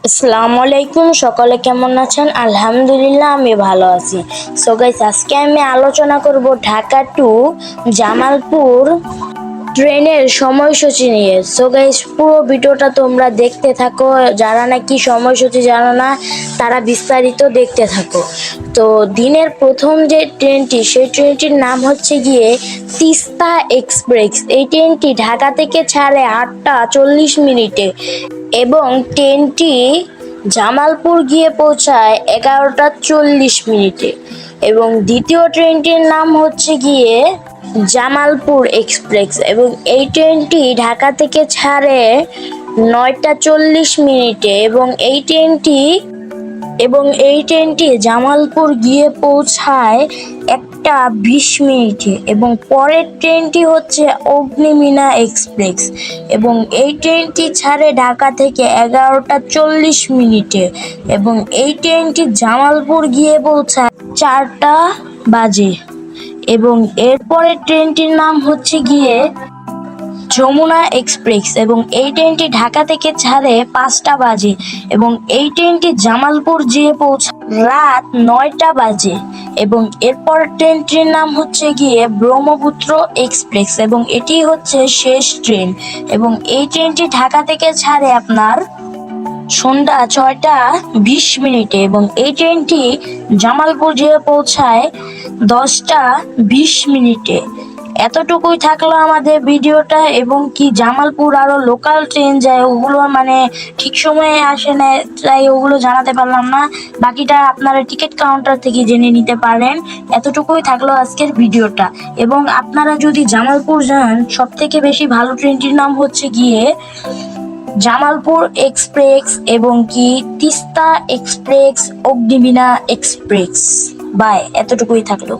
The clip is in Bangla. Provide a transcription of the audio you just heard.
আসসালামু আলাইকুম, সকলে কেমন আছেন? আলহামদুলিল্লাহ, আমি ভালো আছি। সো গাইস, আজকে আমি আলোচনা করব ঢাকা টু জামালপুর ট্রেনের সময়সূচি নিয়ে। সো গাইস, পুরো ভিডিওটা তোমরা দেখতে থাকো। যারা নাকি সময়সূচি জানো না, তারা বিস্তারিত দেখতে থাকো। তো দিনের প্রথম যে ট্রেনটি, সেই ট্রেনটির নাম হচ্ছে গিয়ে তিস্তা এক্সপ্রেস। এই ট্রেনটি ঢাকা থেকে ছাড়ে 8টা 40 মিনিটে এবং ট্রেনটি জামালপুর গিয়ে পৌঁছায় 11টা 40 মিনিটে। এবং দ্বিতীয় ট্রেনটির নাম হচ্ছে গিয়ে জামালপুর এক্সপ্রেস এবং এই ট্রেনটি ঢাকা থেকে ছাড়ে 9টা 40 মিনিটে এবং এই ট্রেনটি জামালপুর গিয়ে পৌঁছায় 1টা 20 মিনিটে। এবং পরের ট্রেনটি হচ্ছে অগ্নিবীণা এক্সপ্রেস এবং এই ট্রেনটি ছাড়ে ঢাকা থেকে 11টা 40 মিনিটে এবং এই ট্রেনটি জামালপুর গিয়ে পৌঁছায় 4টা বাজে। এবং এরপরের ট্রেনটির নাম হচ্ছে গিয়ে যমুনা এক্সপ্রেস এবং এই ট্রেনটি ঢাকা থেকে ছাড়ে 5টা বাজে এবং এই ট্রেনটি জামালপুর যেয়ে পৌঁছায় রাত 9টা বাজে। এবং এরপর ট্রেনটির নাম হচ্ছে গিয়ে ব্রহ্মপুত্র এক্সপ্রেস এবং এটি হচ্ছে শেষ ট্রেন এবং এই ট্রেনটি ঢাকা থেকে ছাড়ে আপনার সন্ধ্যা 6টা 20 মিনিটে এবং এই ট্রেনটি জামালপুর যেয়ে পৌঁছায় 10টা 20 মিনিটে। এতটুকুই থাকলো আমাদের ভিডিওটা। এবং কি জামালপুর আরো লোকাল ট্রেন যায়, ওগুলো মানে ঠিক সময়ে আসে না, তাই ওগুলো জানাতে পারলাম না। বাকিটা আপনারা টিকিট কাউন্টার থেকে জেনে নিতে পারেন। এতটুকুই থাকলো আজকের ভিডিওটা। এবং আপনারা যদি জামালপুর যান, সব থেকে বেশি ভালো ট্রেনটির নাম হচ্ছে গিয়ে জামালপুর এক্সপ্রেস এবং কি Teesta express, Agnibina express. Bye, এতটুকুই থাকলো।